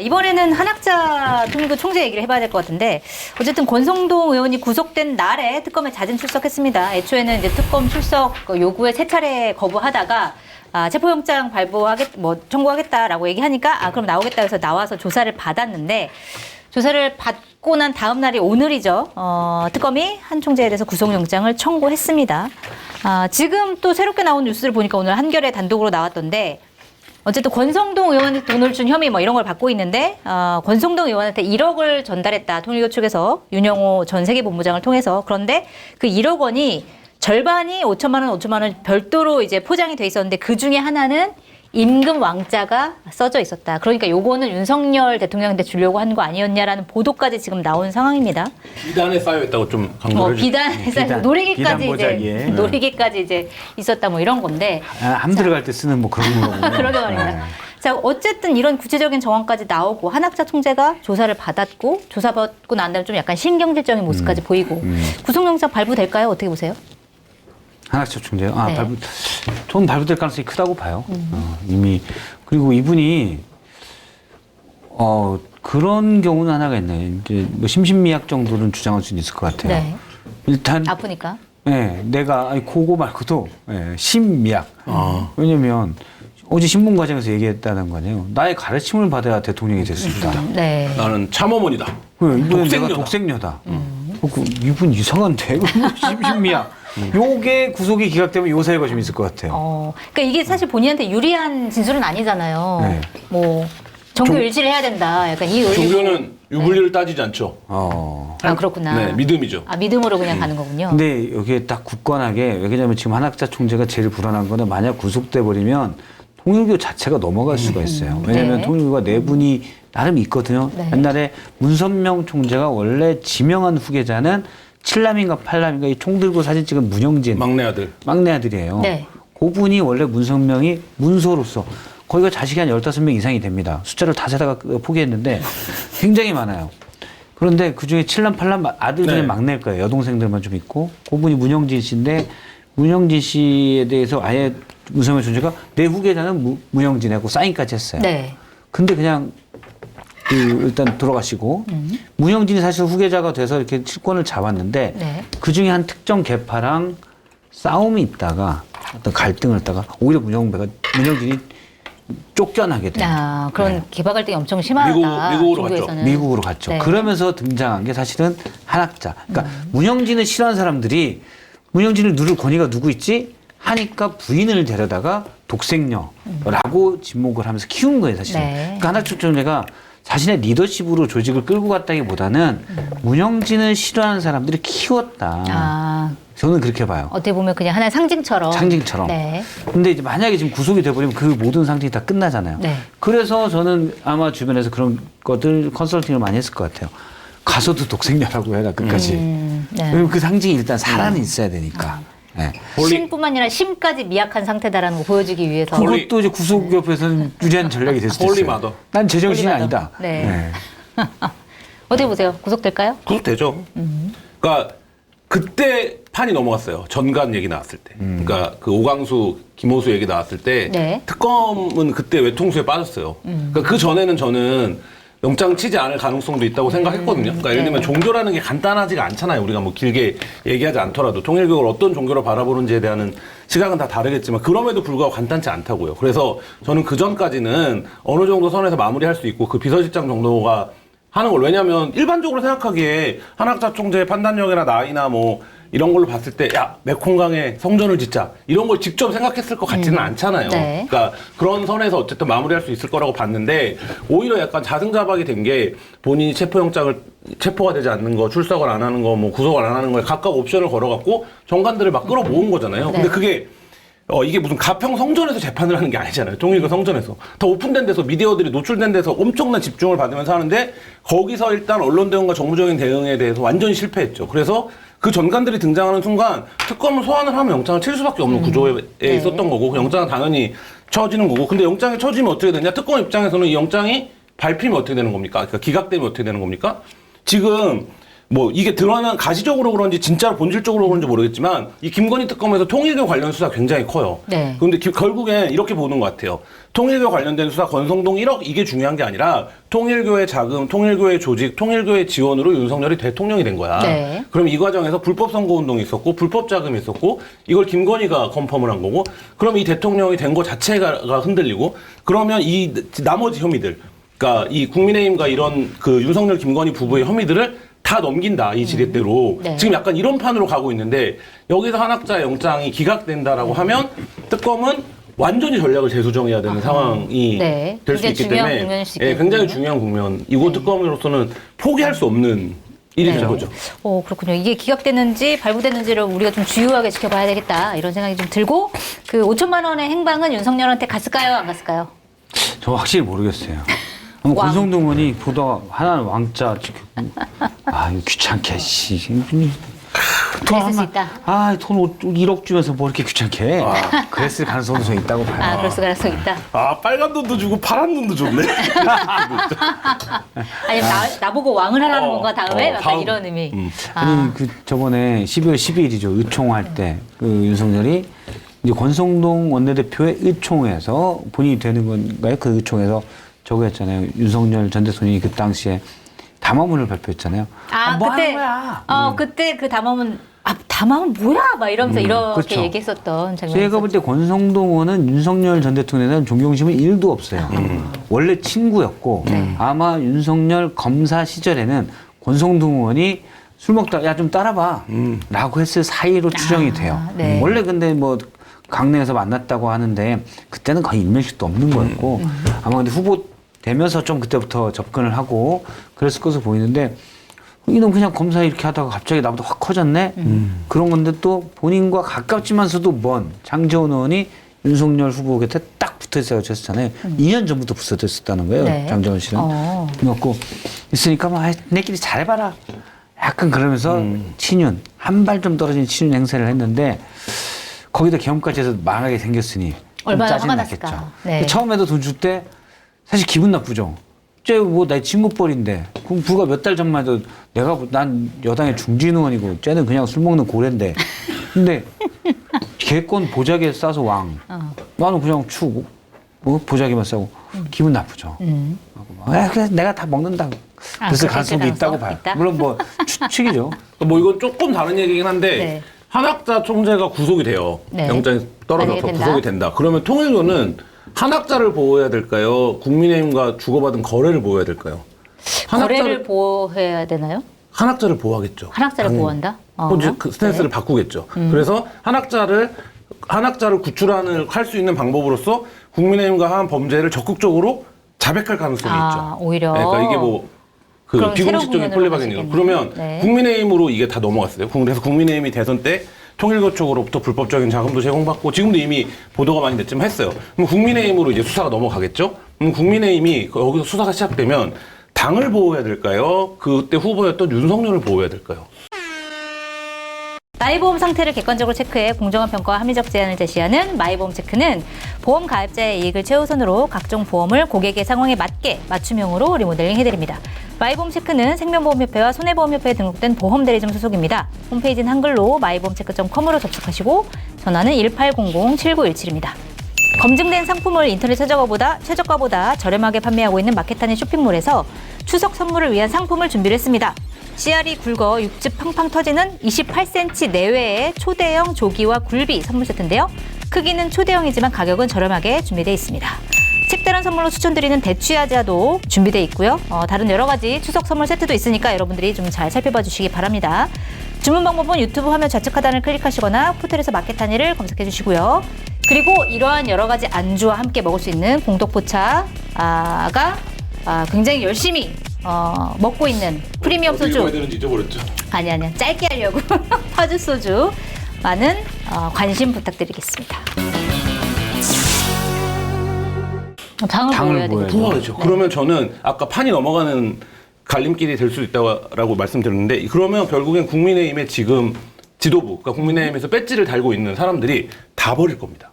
이번에는 한학자 통일부 총재 얘기를 해봐야 될 것 같은데 어쨌든 권성동 의원이 구속된 날에 특검에 잦은 출석했습니다. 애초에는 이제 특검 출석 요구에 세 차례 거부하다가 체포영장 청구하겠다라고 얘기하니까 그럼 나오겠다 해서 나와서 조사를 받았는데 조사를 받고 난 다음 날이 오늘이죠. 특검이 한 총재에 대해서 구속영장을 청구했습니다. 지금 또 새롭게 나온 뉴스를 보니까 오늘 한겨레 단독으로 나왔던데 어쨌든 권성동 의원한테 돈을 준 혐의 이런 걸 받고 있는데 권성동 의원한테 1억을 전달했다. 통일교 측에서 윤영호 전 세계본부장을 통해서. 그런데 그 1억 원이 절반이 5천만 원 별도로 이제 포장이 돼 있었는데 그 중에 하나는 임금 왕자가 써져 있었다. 그러니까 요거는 윤석열 대통령한테 주려고 한 거 아니었냐라는 보도까지 지금 나온 상황입니다. 비단에 쌓여 있다고 좀 강조를 비단에 쌓여 노리개까지 이제 있었다 이런 건데. 함 들어갈 때 쓰는 그런 거군요. 그러게 말입니다. 자, 어쨌든 이런 구체적인 정황까지 나오고 한학자 총재가 조사를 받았고 조사받고 난 다음에 좀 약간 신경질적인 모습까지 보이고 구속영장 발부될까요? 어떻게 보세요? 한학자 총재요? 네. 전 발부될 가능성이 크다고 봐요. 이미. 그리고 이분이, 그런 경우는 하나가 있네. 이제 심신미약 정도는 주장할 수 있을 것 같아요. 네. 일단. 아프니까? 네. 내가, 그거 말고도, 심미약. 왜냐면, 어제 신문과정에서 얘기했다는 거 아니에요. 나의 가르침을 받아야 대통령이 될 수 있다. 네. 나는 참어머니다. 이번엔 내가 독생녀다. 이분 이상한데? 심신미약. 요게 구속이 기각되면 요 사유가 좀 있을 것 같아요. 그러니까 이게 사실 본인한테 유리한 진술은 아니잖아요. 네. 종교 일치를 해야 된다. 약간 이 의리. 종교는 유불리를 따지지 않죠. 그렇구나. 네, 믿음이죠. 믿음으로 그냥 가는 거군요. 근데 여기에 딱 굳건하게, 왜냐면 지금 한학자 총재가 제일 불안한 거는 만약 구속돼 버리면 통일교 자체가 넘어갈 수가 있어요. 왜냐면 네. 통일교가 내분이 나름 있거든요. 네. 옛날에 문선명 총재가 원래 지명한 후계자는 칠남인가 팔남인가 이 총 들고 사진 찍은 문영진 막내 아들. 막내 아들이에요. 네. 그분이 원래 문선명이 문소로서 거기가 자식이 한 15명 이상이 됩니다. 숫자를 다 세다가 포기했는데 굉장히 많아요. 그런데 그중에 칠남 팔남 아들 중에 네. 막내일 거예요. 여동생들만 좀 있고 그분이 문영진 씨인데 문영진 씨에 대해서 아예 문선명 총재가 내 후계자는 문영진하고 사인까지 했어요. 네. 근데 그냥 일단 돌아가시고 문영진이 사실 후계자가 돼서 이렇게 실권을 잡았는데 네. 그 중에 한 특정 계파랑 싸움이 있다가 어떤 갈등을 했다가 오히려 문영진이 쫓겨나게 돼요. 그런 개파 갈등이 엄청 심하다. 미국으로 갔죠. 종교에서는. 미국으로 갔죠. 네. 그러면서 등장한 게 사실은 한학자. 그러니까 문영진을 싫어하는 사람들이 문영진을 누를 권위가 누구 있지? 하니까 부인을 데려다가 독생녀라고 지목을 하면서 키운 거예요, 사실은. 네. 그러니까 한학자 총재가 자신의 리더십으로 조직을 끌고 갔다기보다는 문영진을 싫어하는 사람들을 키웠다. 저는 그렇게 봐요. 어떻게 보면 그냥 하나의 상징처럼. 네. 근데 이제 만약에 지금 구속이 돼버리면 그 모든 상징이 다 끝나잖아요. 네. 그래서 저는 아마 주변에서 그런 것들 컨설팅을 많이 했을 것 같아요. 가서도 독생녀라고 해라, 끝까지. 네. 왜냐면 그 상징이 일단 살아는 있어야 되니까. 네. 신뿐만 아니라 심까지 미약한 상태다라는 거 보여주기 위해서. 그것도 이제 구속 옆에서는 유리한 전략이 될 수도 있어요. 홀리마더. 난 제정신이 홀리마더. 아니다. 네. 어떻게 보세요? 구속될까요? 구속되죠. 그러니까 그때 판이 넘어갔어요. 전관 얘기 나왔을 때. 그러니까 그 오광수, 김호수 얘기 나왔을 때 네. 특검은 그때 외통수에 빠졌어요. 그러니까 그 전에는 저는 영장 치지 않을 가능성도 있다고 생각했거든요. 그러니까 예를 들면 종교라는 게 간단하지가 않잖아요. 우리가 길게 얘기하지 않더라도 통일교를 어떤 종교로 바라보는지에 대한 시각은 다 다르겠지만 그럼에도 불구하고 간단치 않다고요. 그래서 저는 그 전까지는 어느 정도 선에서 마무리할 수 있고 그 비서실장 정도가 하는 걸. 왜냐하면 일반적으로 생각하기에 한학자 총재의 판단력이나 나이나 이런 걸로 봤을 때 메콩강에 성전을 짓자 이런 걸 직접 생각했을 것 같지는 않잖아요. 네. 그러니까 그런 선에서 어쨌든 마무리할 수 있을 거라고 봤는데 오히려 약간 자승자박이 된 게 본인이 체포가 되지 않는 거, 출석을 안 하는 거, 구속을 안 하는 거에 각각 옵션을 걸어갖고 정관들을 막 끌어모은 거잖아요. 네. 근데 그게 이게 무슨 가평 성전에서 재판을 하는 게 아니잖아요. 통일교 성전에서. 더 오픈된 데서 미디어들이 노출된 데서 엄청난 집중을 받으면서 하는데 거기서 일단 언론 대응과 정무적인 대응에 대해서 완전히 실패했죠. 그래서 그 전관들이 등장하는 순간 특검을 소환을 하면 영장을 칠 수밖에 없는 구조에 있었던 거고 그 영장은 당연히 쳐지는 거고 근데 영장이 쳐지면 어떻게 되냐? 특검 입장에서는 이 영장이 밟히면 어떻게 되는 겁니까? 그러니까 기각되면 어떻게 되는 겁니까? 지금 뭐 이게 드러난 가시적으로 그런지 진짜로 본질적으로 그런지 모르겠지만 이 김건희 특검에서 통일교 관련 수사 굉장히 커요. 네. 그런데 결국엔 이렇게 보는 것 같아요. 통일교 관련된 수사 권성동 1억 이게 중요한 게 아니라 통일교의 자금, 통일교의 조직, 통일교의 지원으로 윤석열이 대통령이 된 거야. 네. 그럼 이 과정에서 불법 선거운동이 있었고 불법 자금이 있었고 이걸 김건희가 컨펌을 한 거고 그럼 이 대통령이 된 거 자체가 흔들리고 그러면 이 나머지 혐의들 그러니까 이 국민의힘과 이런 그 윤석열 김건희 부부의 혐의들을 다 넘긴다 이 지렛대로 네. 지금 약간 이런 판으로 가고 있는데 여기서 한학자의 영장이 기각된다라고 하면 특검은 완전히 전략을 재수정해야 되는 상황이 네. 될 수 굉장히 있기 중요한 때문에 국면일 수 예, 있겠군요. 굉장히 중요한 국면. 이곳 특검으로서는 포기할 수 없는 일이 된 거죠. 그렇군요. 이게 기각됐는지 발부됐는지를 우리가 좀 주요하게 지켜봐야 되겠다 이런 생각이 좀 들고 그 5천만 원의 행방은 윤석열한테 갔을까요? 안 갔을까요? 저 확실히 모르겠어요. 아마 왕. 권성동 의원이 보다가 하나는 왕자 지금 아 이거 귀찮게 씨. 그랬을 수 있다. 돈 1억 주면서 뭐 이렇게 귀찮게 해. 그랬을 가능성도 있다고 봐요. 그럴 가능성이 있다. 빨간 돈도 주고 파란 돈도 줬네. 아니 나보고 왕을 하라는 건가 다음에 약간 다음. 이런 의미. 아니 그 저번에 12월 12일이죠 의총할 때 그 윤석열이 이제 권성동 원내대표의 의총에서 본인이 되는 건가요? 그 의총에서 저거 했잖아요. 윤석열 전 대통령이 그 당시에 담화문을 발표했잖아요. 뭐 그때 하는 거야? 그때 그 담화문 담화문 뭐야? 막 이러면서 이렇게 그렇죠. 얘기했었던 장면이 제가 볼 때 권성동 의원은 윤석열 전 대통령에 대한 존경심은 1도 없어요. 원래 친구였고 아마 윤석열 검사 시절에는 권성동 의원이 술 먹다가 야 좀 따라봐 라고 했을 사이로 추정이 돼요. 네. 원래 근데 뭐 강릉에서 만났다고 하는데 그때는 거의 일면식도 없는 거였고 아마 근데 후보 되면서 좀 그때부터 접근을 하고 그랬을 것으로 보이는데 이놈 그냥 검사 이렇게 하다가 갑자기 나보다 확 커졌네? 그런 건데 또 본인과 가깝지만서도 먼 장제원 의원이 윤석열 후보 곁에 딱 붙어 있어요. 졌잖아요. 2년 전부터 붙어 있었다는 거예요. 네. 장제원 씨는. 그래갖고 있으니까 막 내끼리 잘해봐라. 약간 그러면서 친윤, 한 발 좀 떨어진 친윤 행세를 했는데 거기다 계엄까지 해서 망하게 생겼으니 얼마나 짜증 화가 났겠죠. 났을까. 네. 처음에도 돈 줄 때 사실 기분 나쁘죠. 쟤뭐내 친구뻘인데 그럼 불과 몇 달 전만 해도 난 여당의 중진 의원이고 쟤는 그냥 술 먹는 고래인데 근데 개권 보자기에 싸서 왕 나는 그냥 추고 뭐 보자기만 싸고 기분 나쁘죠. 그래 내가 다 먹는다고 그래서 가능성도 있다고 봐요. 있다? 물론 뭐 추측이죠. 뭐 이건 조금 다른 얘기긴 한데 네. 한학자 총재가 구속이 돼요. 네. 영장이 떨어져서 만약에 된다? 구속이 된다. 그러면 통일교는 한학자를 보호해야 될까요? 국민의힘과 주고받은 거래를 보호해야 될까요? 거래를 보호해야 되나요? 한학자를 보호하겠죠. 한학자를 당연히. 보호한다? 이제 그 스탠스를 바꾸겠죠. 그래서 한학자를 구출하는 할 수 있는 방법으로서 국민의힘과 한 범죄를 적극적으로 자백할 가능성이 있죠. 오히려. 네, 그러니까 이게 뭐 그 그럼 비공식적인 새로운 플레이박이니까 국면으로 그러면 가시겠네요. 네. 국민의힘으로 이게 다 넘어갔어요. 그래서 국민의힘이 대선 때 통일교 쪽으로부터 불법적인 자금도 제공받고 지금도 이미 보도가 많이 됐지만 했어요. 그럼 국민의힘으로 이제 수사가 넘어가겠죠. 그럼 국민의힘이 여기서 수사가 시작되면 당을 보호해야 될까요? 그때 후보였던 윤석열을 보호해야 될까요? 마이보험 상태를 객관적으로 체크해 공정한 평가와 합리적 제안을 제시하는 마이보험 체크는 보험 가입자의 이익을 최우선으로 각종 보험을 고객의 상황에 맞게 맞춤형으로 리모델링 해드립니다. 마이보험 체크는 생명보험협회와 손해보험협회에 등록된 보험대리점 소속입니다. 홈페이지는 한글로 마이보험체크.com으로 접속하시고 전화는 1800-7917입니다. 검증된 상품을 인터넷 최저가보다 저렴하게 판매하고 있는 마켓하니 쇼핑몰에서 추석 선물을 위한 상품을 준비를 했습니다. 씨알이 굵어 육즙 팡팡 터지는 28cm 내외의 초대형 조기와 굴비 선물 세트인데요. 크기는 초대형이지만 가격은 저렴하게 준비되어 있습니다. 색다른 선물로 추천드리는 대취하자도 준비되어 있고요. 다른 여러 가지 추석 선물 세트도 있으니까 여러분들이 좀 잘 살펴봐 주시기 바랍니다. 주문 방법은 유튜브 화면 좌측 하단을 클릭하시거나 포털에서 마켓하니를 검색해 주시고요. 그리고 이러한 여러 가지 안주와 함께 먹을 수 있는 공덕포차가 굉장히 열심히 먹고 있는 프리미엄 소주. 읽어야 되는지 잊어버렸죠. 아니야. 짧게 하려고. 파주 소주. 많은 관심 부탁드리겠습니다. 당을 보호해야 되겠죠. 보호하죠. 그러면 저는 아까 판이 넘어가는 갈림길이 될 수 있다고 말씀드렸는데 그러면 결국엔 국민의힘의 지금 지도부, 그러니까 국민의힘에서 배지를 달고 있는 사람들이 다 버릴 겁니다.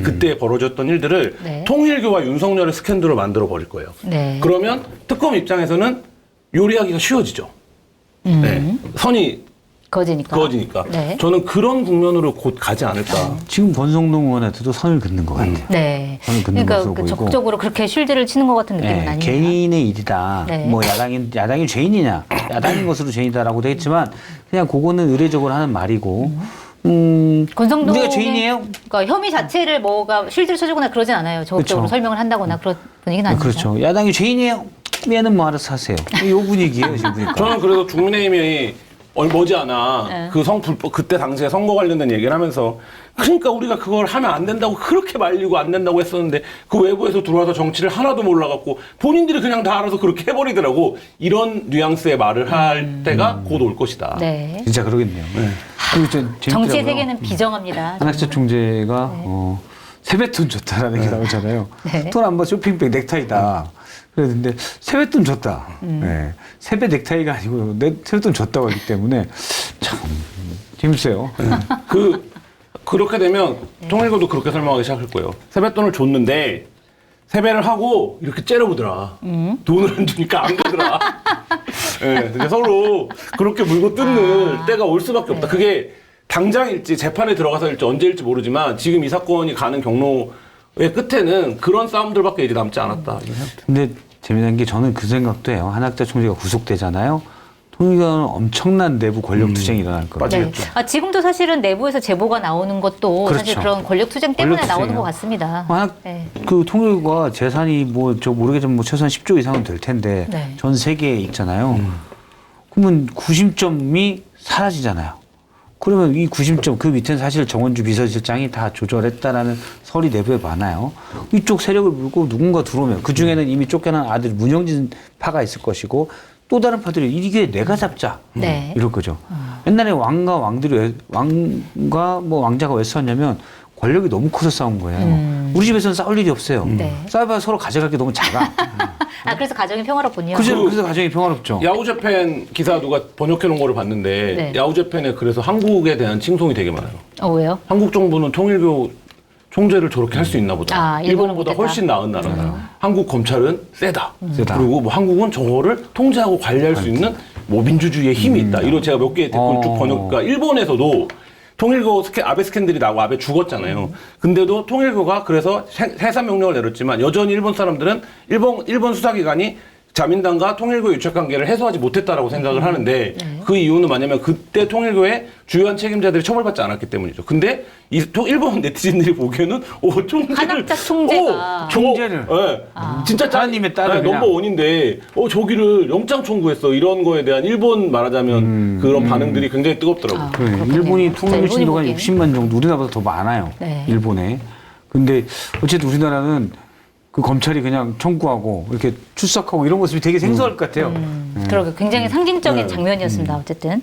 그때 벌어졌던 일들을 네. 통일교와 윤석열의 스캔들로 만들어 버릴 거예요. 네. 그러면 특검 입장에서는 요리하기가 쉬워지죠. 네. 선이 그어지니까. 네. 저는 그런 국면으로 곧 가지 않을까. 지금 권성동 의원한테도 선을 긋는 것 같아요. 네. 선을 긋는 그러니까 것으로 그 보이고. 적극적으로 그렇게 쉴드를 치는 것 같은 느낌은 네, 아니에요. 개인의 일이다. 네. 뭐 야당이 죄인이냐, 야당인 것으로 죄인이다라고 되겠지만 그냥 그거는 의례적으로 하는 말이고. 권성동 우리가 죄인이에요? 그러니까 혐의 자체를 뭐가 쉴드를 쳐주거나 그러진 않아요. 적극적으로 그렇죠. 설명을 한다거나 그런 분위기는 아니죠. 그렇죠. 야당이 죄인이에요. 얘는 뭐 알아서 하세요. 이 분위기예요 지금 보니까. 저는 그래도 국민의힘이 머지않아 네. 그 불법 그때 당시에 선거 관련된 얘기를 하면서 그러니까 우리가 그걸 하면 안 된다고 그렇게 말리고 안 된다고 했었는데 그 외부에서 들어와서 정치를 하나도 몰라갖고 본인들이 그냥 다 알아서 그렇게 해버리더라고. 이런 뉘앙스의 말을 할 때가 곧 올 것이다. 네. 진짜 그러겠네요. 그리고 좀 정치의 재밌더라고요. 세계는 비정합니다. 한학자 총재가 세뱃돈 줬다라는 게 나오잖아요. 네. 돈 안 받아 쇼핑백 넥타이다. 그랬는데 세뱃돈 줬다. 네. 세배 넥타이가 아니고 세뱃돈 줬다고 하기 때문에 참 재밌어요. 그렇게 되면 통일교도 그렇게 설명하기 시작할 거예요. 세뱃돈을 줬는데 세배를 하고 이렇게 째려보더라. 돈을 안 주니까 안 가더라. 네, 근데 서로 그렇게 물고 뜯는 때가 올 수밖에 없다. 그게 당장일지 재판에 들어가서일지 언제일지 모르지만 지금 이 사건이 가는 경로의 끝에는 그런 싸움들밖에 이제 남지 않았다. 근데 재미난 게 저는 그 생각도 해요. 한학자 총재가 구속되잖아요. 통일교는 엄청난 내부 권력 투쟁이 일어날 거예요. 맞아요. 네. 지금도 사실은 내부에서 제보가 나오는 것도 사실 그렇죠. 그런 권력 투쟁 때문에 권력 나오는 투쟁이요. 것 같습니다. 그 통일교가 재산이 모르겠지만 최소한 10조 이상은 될 텐데 네. 전 세계에 있잖아요. 그러면 구심점이 사라지잖아요. 그러면 이 구심점 그 밑에는 사실 정원주 비서실장이 다 조절했다라는 설이 내부에 많아요. 이쪽 세력을 물고 누군가 들어오면 그 중에는 이미 쫓겨난 아들 문영진 파가 있을 것이고 또 다른 파들이 이게 내가 잡자 네. 이럴 거죠. 옛날에 왕과 뭐 왕자가 왜 싸웠냐면 권력이 너무 커서 싸운 거예요. 우리 집에서는 싸울 일이 없어요. 네. 싸워봐야 서로 가져갈 게 너무 작아. 그래서 가정이 평화롭군요. 그래서 가정이 평화롭죠. 야후재팬 기사 누가 번역해 놓은 거를 봤는데 네. 야후재팬에 그래서 한국에 대한 칭송이 되게 많아요. 왜요? 한국 정부는 통일교 총재를 저렇게 할 수 있나 보다. 일본은 일본보다 못했다. 훨씬 나은 나라다. 한국 검찰은 세다. 세다. 그리고 뭐 한국은 저거를 통제하고 관리할 수 있는 뭐 민주주의의 힘이 있다. 이런 제가 몇 개의 댓글 쭉 번역가 일본에서도 통일교 아베 스캔들이 나고 아베 죽었잖아요. 근데도 통일교가 그래서 해산 명령을 내렸지만 여전히 일본 사람들은 일본 수사기관이 자민당과 통일교 유착 관계를 해소하지 못했다라고 생각을 하는데 그 이유는 뭐냐면 그때 통일교의 주요한 책임자들이 처벌받지 않았기 때문이죠. 근데 일본 네티즌들이 보기에는 총재를 한학자 총재가. 총재를 진짜 하나님의 딸을 그냥. 넘버 원인데 저기를 영장 청구했어. 이런 거에 대한 일본 말하자면 그런 반응들이 굉장히 뜨겁더라고요. 그렇군요. 일본이 진짜 통일교 일본이 신도가 보기에는. 60만 정도 우리나라보다 더 많아요. 네. 일본에. 근데 어쨌든 우리나라는 그 검찰이 그냥 청구하고 이렇게 출석하고 이런 모습이 되게 생소할 것 같아요. 그러게 굉장히 상징적인 장면이었습니다. 어쨌든.